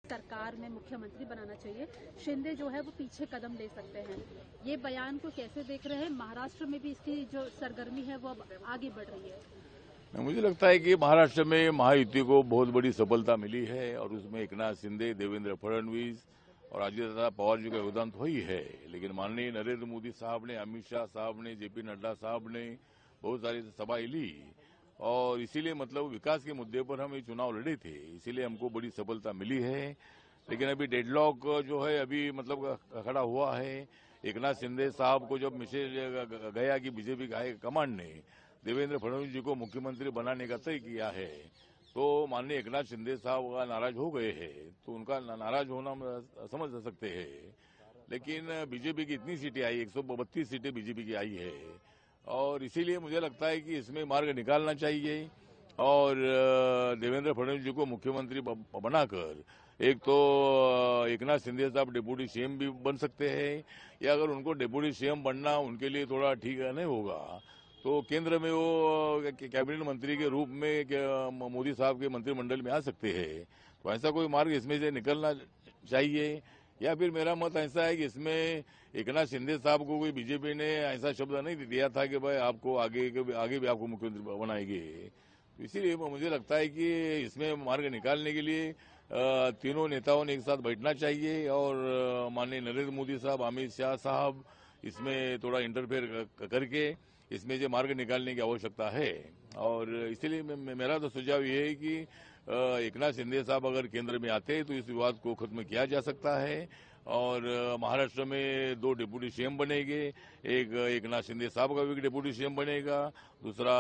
सरकार में मुख्यमंत्री बनाना चाहिए, शिंदे जो है वो पीछे कदम ले सकते हैं। ये बयान को कैसे देख रहे हैं? महाराष्ट्र में भी इसकी जो सरगर्मी है वो अब आगे बढ़ रही है। मुझे लगता है कि महाराष्ट्र में महायुति को बहुत बड़ी सफलता मिली है और उसमें एकनाथ शिंदे, देवेंद्र फडणवीस और अजित पवार जी का योगदान तो ही है, लेकिन माननीय नरेंद्र मोदी साहब ने, अमित शाह साहब ने, जेपी नड्डा साहब ने बहुत सारी सभाएं ली और इसीलिए मतलब विकास के मुद्दे पर हम ये चुनाव लड़े थे, इसीलिए हमको बड़ी सफलता मिली है। लेकिन अभी डेडलॉक जो है अभी मतलब खड़ा हुआ है। एकनाथ शिंदे साहब को जब मैसेज गया कि बीजेपी का कमांड ने देवेंद्र फडणवीस जी को मुख्यमंत्री बनाने का तय किया है, तो माननीय एकनाथ शिंदे साहब नाराज हो गए हैं, तो उनका नाराज होना समझ सकते हैं। लेकिन बीजेपी की इतनी सीटें आई, 132 सीटें बीजेपी की आई है और इसीलिए मुझे लगता है कि इसमें मार्ग निकालना चाहिए और देवेंद्र फडणवीस जी को मुख्यमंत्री बनाकर एक तो एकनाथ शिंदे साहब डिप्टी सीएम भी बन सकते हैं, या अगर उनको डिप्टी सीएम बनना उनके लिए थोड़ा ठीक नहीं होगा तो केंद्र में वो कैबिनेट मंत्री के रूप में मोदी साहब के मंत्रिमंडल में आ सकते हैं। तो ऐसा कोई मार्ग इसमें से निकलना चाहिए, या फिर मेरा मत ऐसा है कि इसमें एकनाथ शिंदे साहब को कोई बीजेपी ने ऐसा शब्द नहीं दिया था कि भाई आपको आगे भी आपको मुख्यमंत्री बनाएंगे। तो इसीलिए मुझे लगता है कि इसमें मार्ग निकालने के लिए तीनों नेताओं ने एक साथ बैठना चाहिए और माननीय नरेंद्र मोदी साहब, अमित शाह साहब इसमें थोड़ा इंटरफेयर करके इसमें से मार्ग निकालने की आवश्यकता है। और इसीलिए मेरा तो सुझाव ये है कि एकनाथ शिंदे साहब अगर केंद्र में आते हैं तो इस विवाद को खत्म किया जा सकता है और महाराष्ट्र में 2 डिप्टी सीएम बनेंगे, एक एकनाथ शिंदे साहब का भी डिप्टी सीएम बनेगा, दूसरा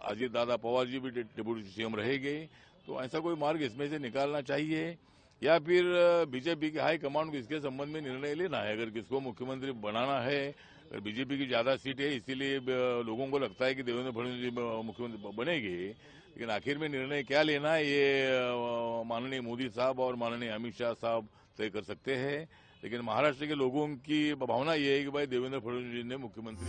अजित दादा पवार जी भी डिप्टी सीएम रहेंगे। तो ऐसा कोई मार्ग इसमें से निकालना चाहिए, या फिर बीजेपी के हाई कमांड को इसके संबंध में निर्णय लेना है। अगर किसको मुख्यमंत्री बनाना है, बीजेपी की ज्यादा सीट है इसीलिए लोगों को लगता है कि देवेंद्र फडणवीस जी मुख्यमंत्री बनेंगे, लेकिन आखिर में निर्णय क्या लेना है ये माननीय मोदी साहब और माननीय अमित शाह साहब तय कर सकते हैं। लेकिन महाराष्ट्र के लोगों की भावना ये है कि भाई देवेंद्र फडणवीस जी ने मुख्यमंत्री